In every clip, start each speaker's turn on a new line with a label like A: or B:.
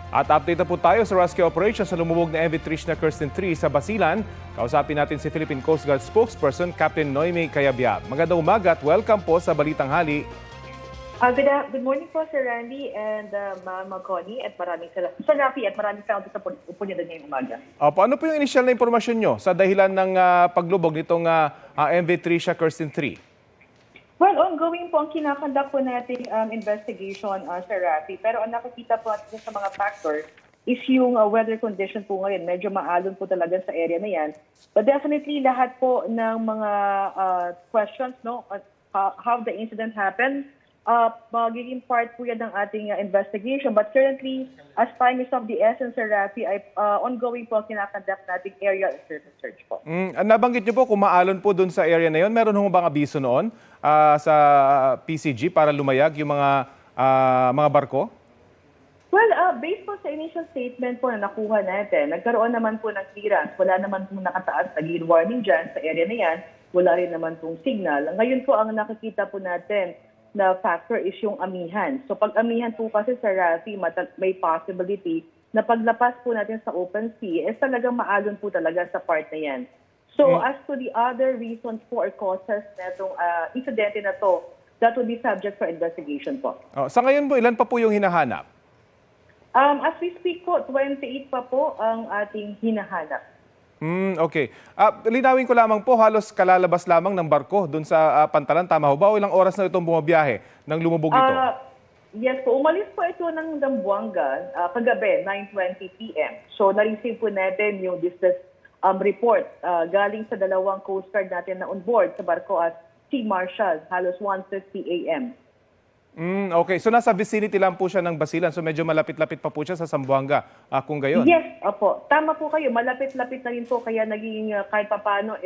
A: At update na po tayo sa rescue operation sa lumubog na MV Trishna Kirsten 3 sa Basilan. Kausapin natin si Philippine Coast Guard spokesperson Captain Noemi Cayabyab. Magandang umaga at welcome po sa Balitang Hali.
B: Good morning po, Sir Randy and Ma'am Connie at maraming salamat. Sir Rafi at maraming salamat sa upo niyo ngayong umaga.
A: Opo, ano po yung initial na impormasyon nyo sa dahilan ng paglubog nitong MV Trishna Kirsten 3?
B: Well, ongoing po ang kinakandak po nating investigation, Sir Rafi. Pero ang nakikita po natin sa mga factors is yung weather condition po ngayon. Medyo maalon po talaga sa area na yan. But definitely lahat po ng mga questions, no, how the incident happened, magiging part po yan ng ating investigation. But currently, as time is of the essence, Sir Rafi, ay ongoing po ang kinakandak nating area and surface search po.
A: Nabanggit nyo po kung maalon po dun sa area na yon, meron hong bang abiso noon sa PCG para lumayag yung mga barko?
B: Well, based po sa initial statement po na nakuha natin, nagkaroon naman po ng clearance. Wala naman po nakataas na gale warning dyan sa area na yan. Wala rin naman pong signal. Ngayon po ang nakikita po natin na factor is yung amihan. So pag amihan po kasi sa Rafi, may possibility na paglapas po natin sa open sea, talagang maalon po talaga sa part na yan. So as to the other reasons po or causes na itong insidente na to, that will be subject for investigation po.
A: Sa ngayon po, ilan pa po yung hinahanap?
B: As we speak po, 28 pa po ang ating hinahanap.
A: Okay. Linawin ko lamang po, halos kalalabas lamang ng barko dun sa Pantalan. Tama ho ba? O ilang oras na itong bumabiyahe nang lumubog ito?
B: Yes po. Umalis po ito ng Zamboanga kagabi, 9:20 p.m. So na-receive po natin yung distress report galing sa dalawang Coast Guard natin na on board sa barko at Sea Marshal, halos 1:50 a.m.
A: Okay. So nasa vicinity lang po siya ng Basilan. So medyo malapit-lapit pa po siya sa Zamboanga kung gayon.
B: Yes, opo. Tama po kayo. Malapit-lapit na rin po kaya naging kahit papano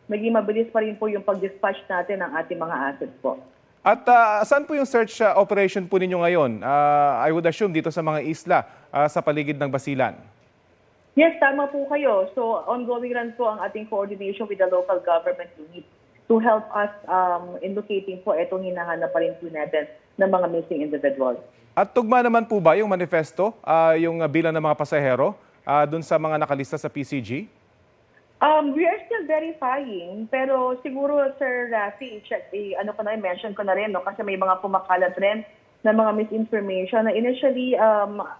B: naging mabilis pa rin po yung pag-dispatch natin ng ating mga assets po.
A: At saan po yung search operation po ninyo ngayon? I would assume dito sa mga isla sa paligid ng Basilan.
B: Yes, tama po kayo. So ongoing rin po ang ating coordination with the local government unit to help us in locating po itong hinahanap pa rin po natin ng mga missing individuals.
A: At tugma naman po ba yung manifesto, yung bilang ng mga pasahero dun sa mga nakalista sa PCG?
B: We are still verifying, pero siguro, Sir Rafi, mention ko na rin, no, kasi may mga kumakalat rin na mga misinformation na initially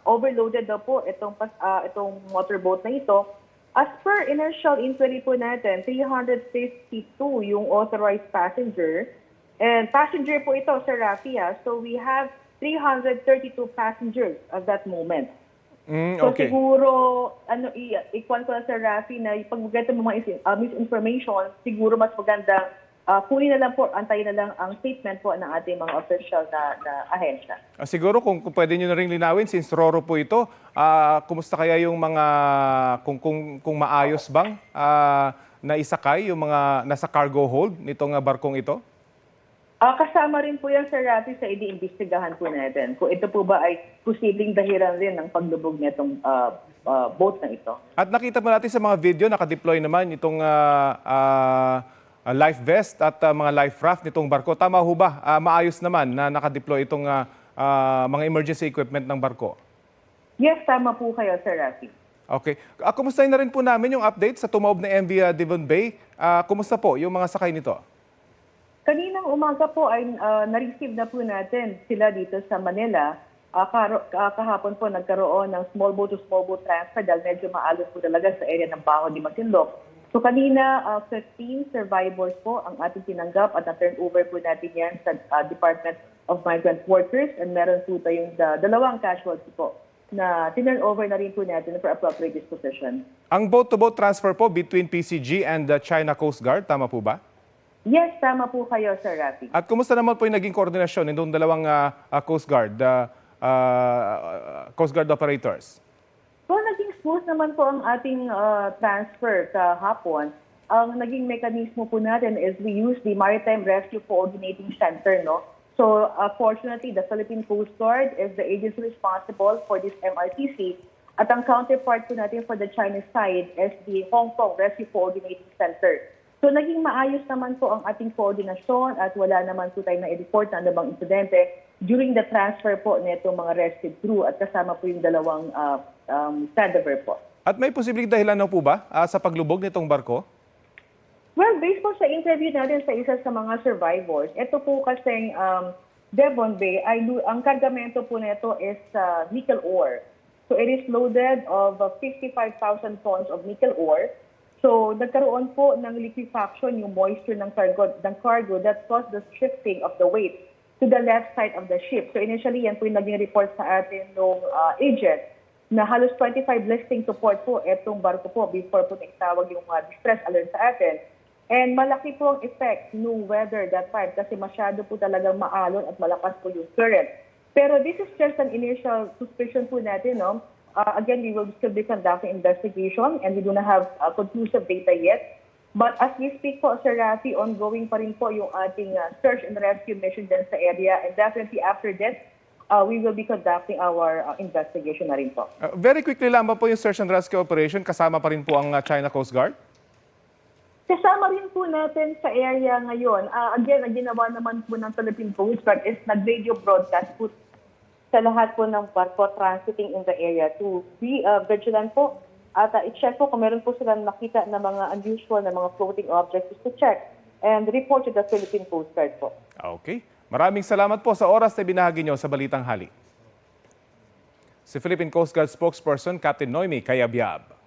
B: overloaded daw po itong motorboat na ito. As per initial inquiry po natin, 352 yung authorized passenger. And passenger po ito, Sir Rafi. So we have 332 passengers at that moment. So
A: Okay.
B: siguro, ikuan ko na, Sir Rafi, na pag maganda mo mga misinformation, siguro mas maganda kunin na lang po, antayin na lang ang statement po ng ating mga official na ahensya.
A: Siguro kung pwede nyo na rin linawin, since Roro po ito, kumusta kaya yung mga, kung maayos bang na isakay yung mga nasa cargo hold nitong barkong ito?
B: Kasama rin po yan, Sir Rafi, sa iniimbestigahan po natin. Kung ito po ba ay posibleng dahilan rin ng paglubog nitong boat na ito. At
A: nakita po natin sa mga video, nakadeploy naman itong life vest at mga life raft nitong barko. Tama ho ba? Maayos naman na nakadeploy itong mga emergency equipment ng barko?
B: Yes, tama po kayo, Sir Rafi.
A: Okay. Kumustahin na rin po namin yung update sa tumaob na MV Devon Bay. Kumusta po yung mga sakay nito?
B: Kaninang umaga po ay na-receive na po natin sila dito sa Manila. Kahapon po nagkaroon ng small boat to small boat transfer dahil medyo maalon po talaga sa area ng Baho de Masinloc. So kanina, 15 survivors po ang ating tinanggap at na-turn over po natin yan sa Department of Migrant Workers and meron po tayong dalawang casualty po na tinurn over na rin po natin for appropriate disposition.
A: Ang boat-to-boat transfer po between PCG and the China Coast Guard, tama po ba?
B: Yes, tama po kayo, Sir Rafi.
A: At kumusta naman po yung naging koordinasyon nitong dalawang Coast Guard operators?
B: So, naging smooth naman po ang ating transfer kahapon. Ang naging mekanismo po natin is we use the Maritime Rescue Coordinating Center, no? So, fortunately, the Philippine Coast Guard is the agency responsible for this MRTC. At ang counterpart po natin for the Chinese side is the Hong Kong Rescue Coordinating Center. So naging maayos naman po ang ating koordinasyon at wala naman po tayo na i-report na anumang insidente during the transfer po nito mga rescue crew at kasama po yung dalawang cadaver po.
A: At may posibleng dahilan na po ba sa paglubog nitong barko?
B: Well, based po sa interview natin sa isa sa mga survivors, ito po kasing Devon Bay, ang kargamento po nito is nickel ore. So it is loaded of 55,000 tons of nickel ore. So nagkaroon po ng liquefaction yung moisture ng cargo that caused the shifting of the weight to the left side of the ship. So initially, yan po yung naging report sa atin ng agent na halos 25 listing support po itong barko po before po naitawag yung distress alert sa atin. And malaki po ang effect ng weather that time kasi masyado po talagang maalon at malakas po yung current. Pero this is just an initial suspicion po natin. No? Again, we will still be conducting investigation and we do not have conclusive data yet. But as we speak po, Sir Rafi, ongoing pa rin po yung ating search and rescue mission din sa area. And definitely after this, we will be conducting our investigation na rin po.
A: Very quickly lang ba po yung search and rescue operation? Kasama pa rin po ang China Coast Guard?
B: Kasama rin po natin sa area ngayon. Again, ang ginawa naman po ng Philippine Coast Guard is nag-radio broadcast po sa lahat po ng barko transiting in the area to be vigilant po. At i-check po kung meron po silang nakita na mga unusual na mga floating objects to check and report to the Philippine Coast Guard po.
A: Okay. Maraming salamat po sa oras na binahagi nyo sa Balitang Hali. Si Philippine Coast Guard spokesperson Captain Noemi Cayabyab.